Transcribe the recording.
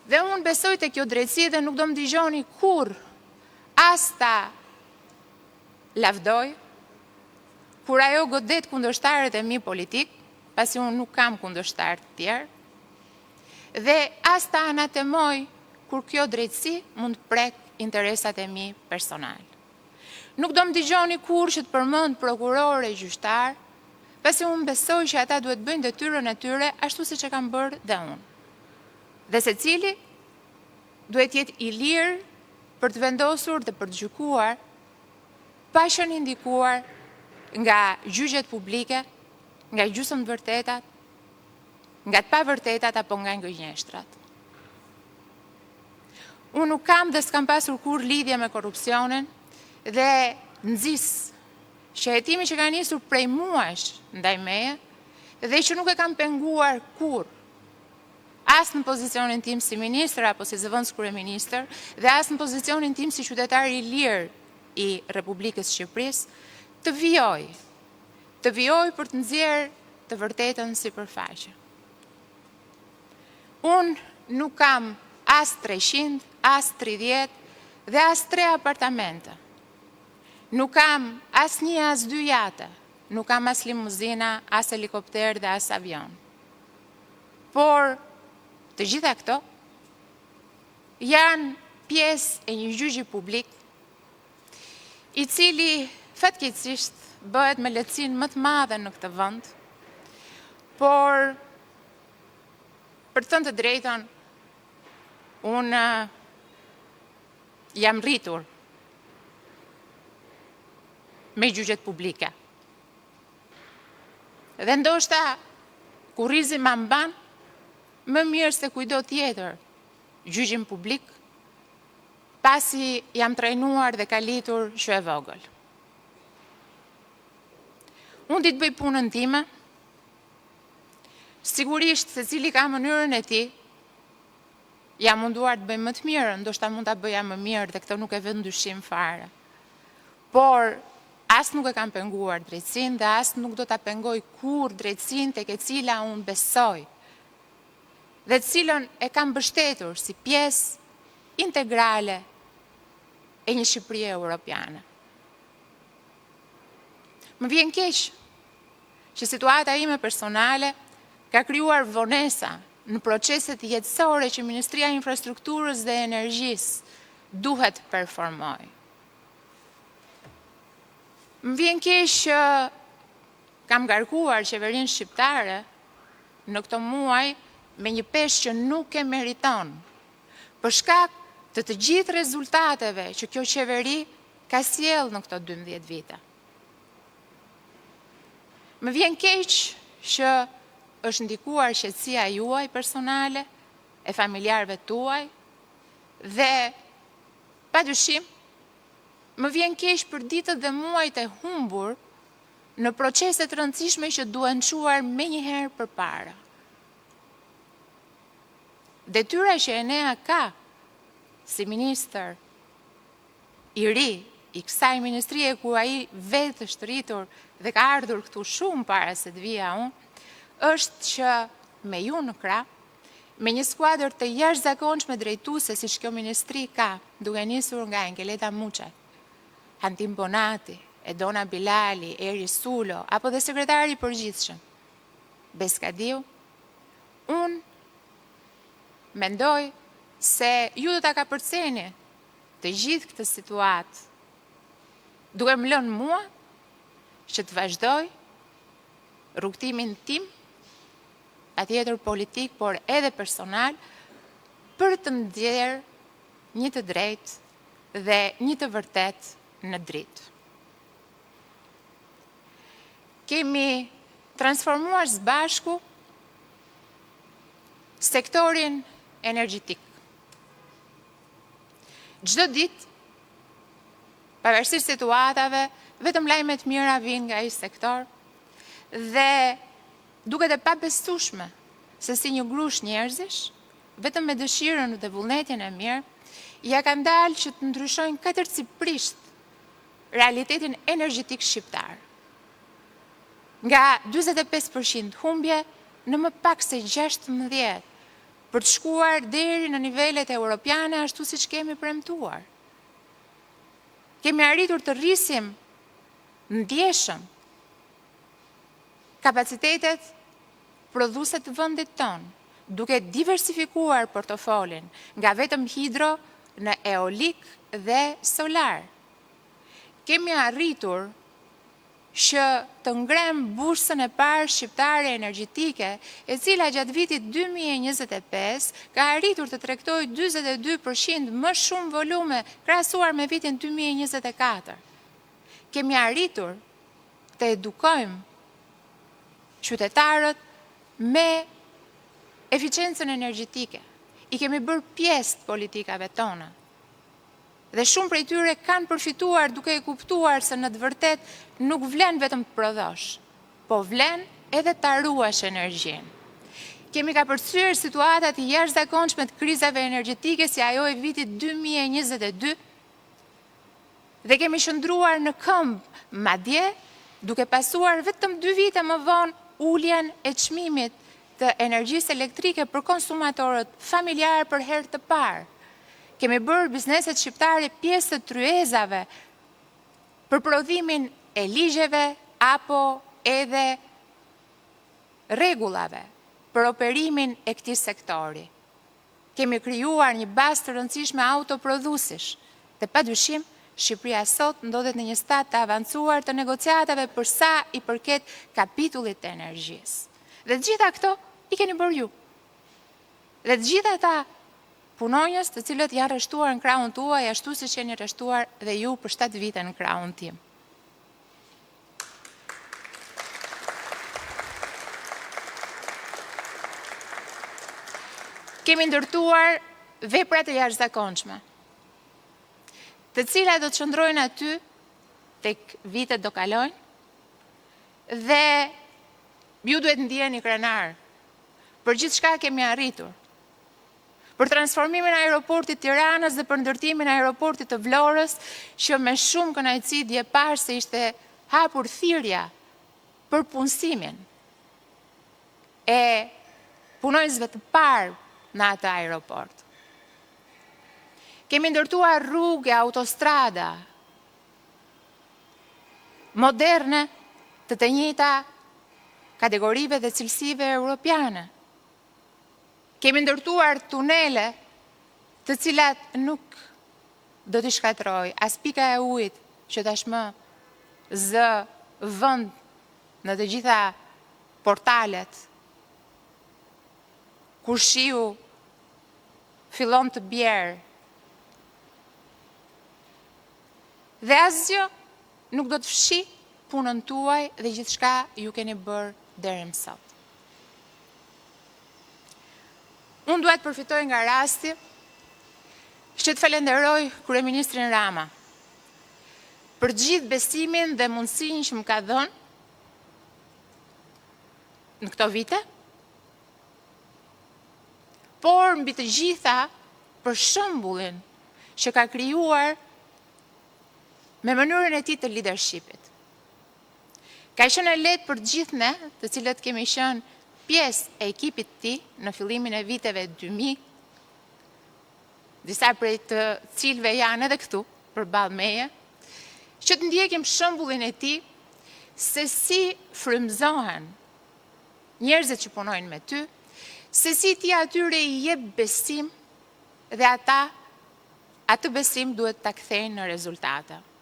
Dhe unë besoj të kjo drejtësi dhe nuk do më digjoni kur as ta lavdoj, kur ajo godet kundërshtarët e mi politik, pasi unë nuk kam kundërshtarë të tjerë, dhe as ta anatemoj kur kjo drejtësi mund të prek interesat e mi personal. Nuk do më digjoni kur që të përmend prokuror e gjyqtar, pasi unë besoj që ata duhet bëjnë detyrën e tyre ashtu si që kam bërë dhe unë. Dhe se cili duhet jetë i lirë për të vendosur dhe për të gjykuar pa qenë indikuar nga gjyqet publike, nga gjysmë të vërtetat, nga të pavërtetat apo nga gënjeshtrat. Unë nuk kam dhe s'kam pasur kur lidhje me korrupsionin dhe nxis që hetimi që ka nisur prej muajsh ndaj meje dhe që nuk e kam penguar kur, as në pozicionin tim si ministër apo si zëvendës kryeministër dhe as në pozicionin tim si qytetar i lirë i Republikës Shqipërisë, të vijoj për të nxjerrë të vërtetën sipërfaqe. Unë nuk kam as 300, as 30 dhe as 3 apartamente. Nuk kam as 1, as 2 jate, nuk kam as limuzina, as helikopter dhe as avion. Por të gjitha këto janë pjesë e një gjyqi publik i cili fatkeqësisht bëhet me lehtësinë më të madhe në këtë vend, por për të thënë të drejtën, unë jam rritur me gjyqet publike. Dhe ndoshta kurrizi ma mban më mirë se kujdo tjetër gjyqin publik, pasi jam trajnuar dhe kalitur që e vogël. Unë di të bëj punën time, sigurisht se cili ka mënyrën e tij, jam munduar të bëj më të mirë, ndoshta mund ta bëja më mirë dhe këtë nuk e vë ndyshim fare. Por as nuk e kam penguar drejtësinë dhe as nuk do ta pengoj kur drejtësinë tek e cila unë besoj dhe të cilën e kam mbështetur si pjesë integrale e një Shqipërie europiane. Më vjen keq që situata ime personale ka krijuar vonesa në proceset jetësore që Ministria e Infrastrukturës dhe Energjisë duhet performoj. Më vjen keq që kam ngarkuar qeverinë shqiptare në këto muaj me një peshë që nuk e meriton, për shkak të gjithë rezultateve që kjo qeveri ka sjellë në këto 12 vite. Më vjen keq që është ndikuar qetësia juaj personale, e familjarëve tuaj, dhe padyshim më vjen keq për ditët dhe muajt e humbur në procese të rëndësishme që duhen çuar menjëherë përpara. Detyra që Enea ka si ministër i ri i kësaj ministrie ku ai vetë është rritur dhe ka ardhur këtu shumë para se të vija unë, është që me ju në krah, me një skuadër të jashtëzakonshme drejtuese siç kjo ministri ka, duke nisur nga Engeleta Muçaj, Hantim Bonati, Edona Bilali, Eri Sulo, apo dhe sekretari i përgjithshëm, Beskadiu, unë mendoj se ju do ta kapërceni të gjithë këtë situatë, duke më lënë mua që të vazhdoj rrugtimin tim, patjetër politik, por edhe personal, për të ndjerë një të drejtë dhe një të vërtet në dritë. Kemi transformuar së bashku sektorin energjetik. Çdo ditë, pavarësisht situatave, vetëm lajme të mira vijnë nga ai sektor dhe duket e pabesueshme se si një grush njerëzish, vetëm me dëshirën dhe vullnetin e mirë, ja kanë dalë që të ndryshojnë katërcipërisht realitetin energjetik shqiptar. Nga 45% humbje në më pak se 16 për të shkuar deri në nivelet europiane ashtu siç kemi premtuar. Kemi arritur të rrisim ndjeshëm kapacitetet prodhuese të vendit tonë, duke diversifikuar portofolin nga vetëm hidro në eolik dhe solar. Kemi arritur që të ngrem bursën e parë shqiptare energjetike, e cila gjatë vitit 2025 ka arritur të tregtojë 42% më shumë volume krahasuar me vitin 2024. Kemi arritur të edukojmë qytetarët me eficiencën energjetike. I kemi bërë pjesë të politikave tona. Dhe shumë prej tyre kanë përfituar duke e kuptuar se në të vërtet nuk vlen vetëm të prodhosh, po vlen edhe ta ruash energjinë. Kemi kapërcyer situatat e jashtëzakonshme të krizave energjetike si ajo e vitit 2022 dhe kemi qëndruar në këmbë, madje duke pasuar vetëm 2 vite më vonë uljen e çmimit të energjisë elektrike për konsumatorët familjarë për herë të parë. Kemi bërë bizneset shqiptare pjesë të tryezave për prodhimin e ligjeve apo edhe rregullave për operimin e këtij sektori. Kemi krijuar një bazë të rëndësishme autoprodhuesish dhe padyshim Shqipëria sot ndodhet në një stad të avancuar të negociatave për sa i përket kapitullit të energjisë. Dhe të gjitha këto i keni bërë ju. Dhe të gjitha ata punonjës të cilët janë rreshtuar në krahun tuaj ashtu siç jeni rreshtuar dhe ju për 7 vite në krahun tim. Kemi ndërtuar vepra të jashtëzakonshme, të cilat do të qëndrojnë aty tek vitet do kalojnë, dhe ju duhet ndjeni krenar për gjithë shka kemi arritur. Për transformimin e aeroportit Tiranës dhe për ndërtimin e aeroportit të Vlorës, që me shumë kënaqësi dje parë se ishte hapur thirrja për punësimin e punonjësve të parë në atë aeroport. Kemi ndërtuar rrugë, autostrada moderne të njëjta kategorive dhe cilësive europiane. Kemi ndërtuar tunele të cilat nuk do t'i shkatroj as pika e ujit që tashmë zë vend në të gjitha portalet, kur shiu fillon të bjerë. Dhe asgjë nuk do të fshi punën tuaj dhe gjithçka ju keni bërë deri më sot. Unë duhet përfitoj nga rasti që të falenderoj kryeministrin Rama për gjithë besimin dhe mundësinë që më ka dhënë në këto vite, por mbi të gjitha për shembullin që ka krijuar me mënyrën e tij të leadershipit. Ka qenë lehtë për gjithë ne, të cilët kemi qenë pjesë e ekipit të tij në fillimin e viteve 2000, disa prej të cilëve janë edhe këtu përballë meje, që të ndjekim shembullin e tij se si frymëzohen njerëzit që punojnë me ty, se si ti atyre i jep besim dhe ata atë besim duhet ta kthejnë në rezultate.